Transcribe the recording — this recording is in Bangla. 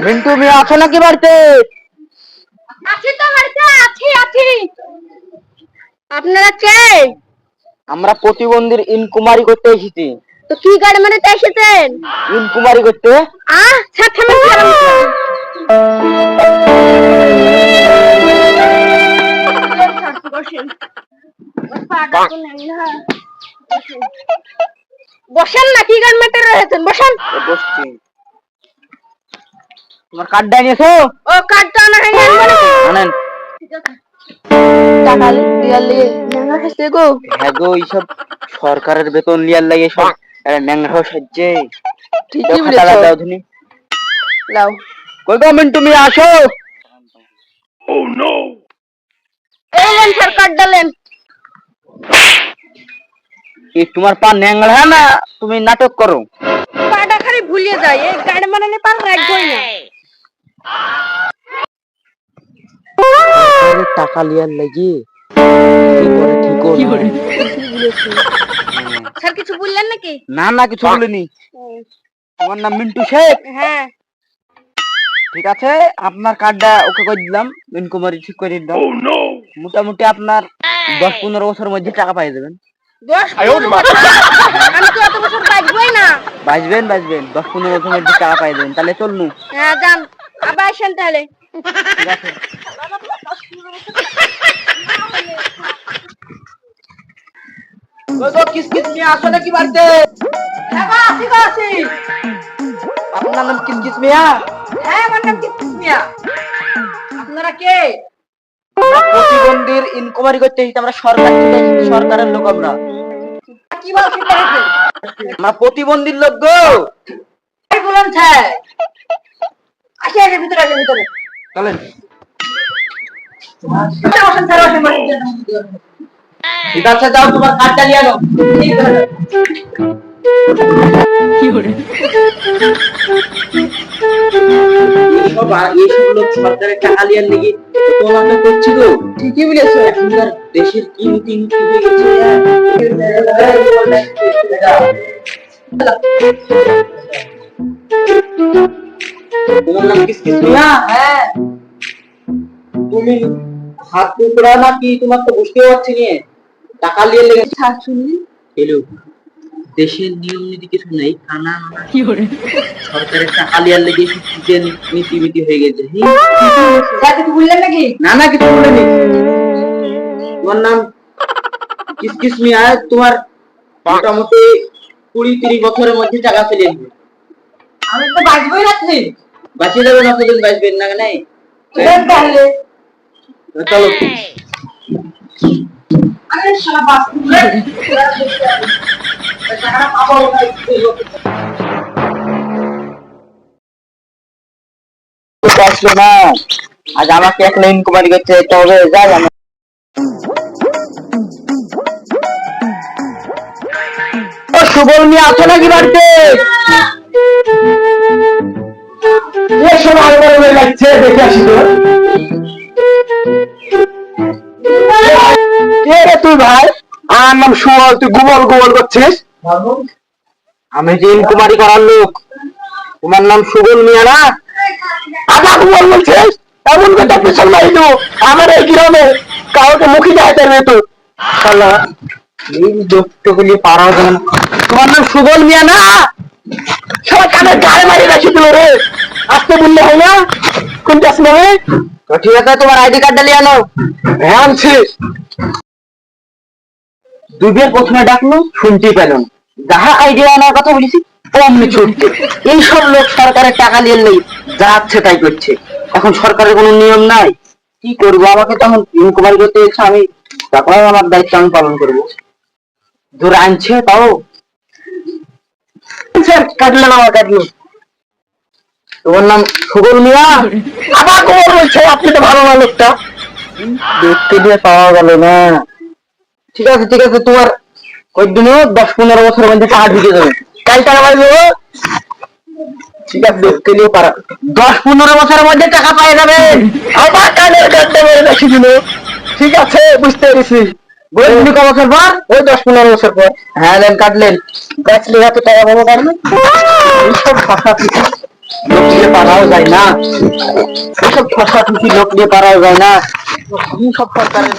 মিন্টু মিয়া আছো নাকি বাড়িতে? আছি তো বাড়িতে, আছি। আপনারা কে? আমরা প্রতিবন্ধীর ইনকুমারি করতে এসেছি। তো কি গাড়ি মারাতে এসেছেন? ইনকুমারি করতে। সাথে বসেন না, কি গাড়ি মারতে রয়েছেন? বসেন। বসছি। তোমার কার্ডটা নিয়েছো? ও কার্ডটা আনা হয়নি, আনেন। ঠিক আছে। টাকা লিয়ার লিয়ে নেঙ্গা খাইছে গো। হ্যাঁ গো, এইসব সরকারের বেতন লিয়ার লাগে সব ন্যাংরা সাজছে। ঠিকই খাতা বলেছো। দাও ধুনি। লাও। কই গো মিন্টু মিয়া আসো। এই নেন স্যার, কার্ড ডালেন। কি তোমার পা ন্যাংরা না তুমি নাটক করো? পাটা খালি ভুলিয়ে যায়, এই গাড়ি মারানে পার রাখবই না। টাকা লিয়ার লাগি কি করে স্যার কিছু বললেন নাকি? না কিছু বলিনি। তোমার নাম মিন্টু শেখ? হ্যাঁ। ঠিক আছে, আপনার কার্ডটা ওকে করে দিলাম, ইনকুমারি ঠিক করে দিলাম। মোটামুটি আপনার 10-15 বছরের মধ্যে টাকা পাই যাবেন। 10-15 বছর? আমি তো এত বছর বাঁচবই না। বাঁচবেন 10-15 বছরের মধ্যে টাকা পাই যাবেন। তাহলে চলনু। হ্যাঁ যান, আবার আসেন তাহলে। ঠিক আছে। কিসকিস মিয়া আসো নাকি বাড়িতে? আছি। আপনার নাম কিসকিস মিয়া? হ্যাঁ, আমার নাম কিসকিস মিয়া। আপনারা কে? আমরা প্রতিবন্ধীর ইনকুমারি করতে এসেছি। আমরা সরকার থেকে এসেছি, সরকারের লোক আমরা। কি বলছেন? আমরা প্রতিবন্ধীর লোক গো। কি বলেন স্যার? আসে ভিতরে, ভিতরে চলেন। বসেন স্যার, বসেন। ঠিক আছে, যাও তোমার কার্ডটা নিয়ে আনো। এইসব লোক সরকারের টাকা লিয়ার লেগে তোমাকে করছিল। ঠিকই বলেছো। এখনকার দেশের কি নীতি হয়ে গেছে। তোমার নাম কিসকিস মিয়া? হ্যাঁ। তুমি হাত টুকরা নাকি? তোমার তো বুঝতে পারছি না। টাকা লিয়ে লেগে স্যার শুনলি? এলো। দেশের নিয়ম নীতি কিছু নেই, কানা কি করে সরকারের টাকা লিয়ার লেগে নীতি হয়ে গেছে। স্যার কিছু বললেন নাকি? না কিছু বলিনি। তোমার নাম কিসকিস মিয়া। তোমার মোটামুটি 20-30 বছরের মধ্যে টাকা চলে আসবে। আমি তো বাঁচবই না। বাঁচিয়ে যাবে না, কতদিন বাঁচবেন না? নাই তাহলে চলো। আরে শালা বাঁচবি না। টাকাটা পাবো না। আসলো না, আজ আমাকে একটা ইনকুমারি করতে যেতে হবে। যাই আমি। সুবল মিয়া আছো নাকি বাড়িতে? লাগছে, দেখে আসি তো। কে রে তুই ভাই? আমার নাম সুবল। তুই গুবল করছিস? আমি যে ইনকুমারি করার লোক। তোমার নাম সুবল মিয়া না? আবার গুবল বলছিস? এমন কথা পিছন মারিল আমার এই গ্রামে কাউকে মুখী দেখাতে হবে তো। শালা এই যতগুলি পারা যাবে না। তোমার নাম সুবল মিয়া না? সবাই কানে গায়ে মারি রাখি দিল রে। আসতে বললে হয় না? কোন যাস না? ঠিক আছে, তোমার আইডি কার্ডটা নিয়ে আনো। হ্যাঁ আনছি। দুধের প্রথমে ডাকলো, শুনতেই পেল না। যাহা আইডিয়া আনার কথা বলেছি অমনি ছুটছে। এইসব লোক সরকারের টাকা নিয়ে নেই, যা আছে তাই করছে। এখন সরকারের কোনো নিয়ম নাই, কি করবো? আমাকে তখন ইনকুমারি করতে এসে আমি তারপরে আমার দায়িত্ব আমি পালন করবো। ধরে আনছে তাও কাটলেন, আমার কাটলো। তোমার নাম সুবল মিয়া? আবার খবর বলছে আপনি তো ভালো না লোকটা। দেখতে দিয়ে পাওয়া গেল না। ঠিক আছে, তোমার কয়েকদিনও 10-15 বছরের মধ্যে টাকা ঢুকে যাবে। কাল টাকা পাইবে। ঠিক আছে, দেখতে নিয়ে পারা 10-15 বছরের মধ্যে টাকা পাই যাবে। আবার কানের কাটতে মেরে বেশি দিল। ঠিক আছে, বুঝতে পেরেছি। বলছি ক বছর পর? ওই 10-15 বছর পর। হ্যাঁ, কাটলেন। কাটলে এত টাকা পাবো পারবে। এইসব ভাষা লোক দিয়ে পারাও যায় না, এসব ঠসাঠসি লোক দিয়ে পারাও যায় না, সব সরকারের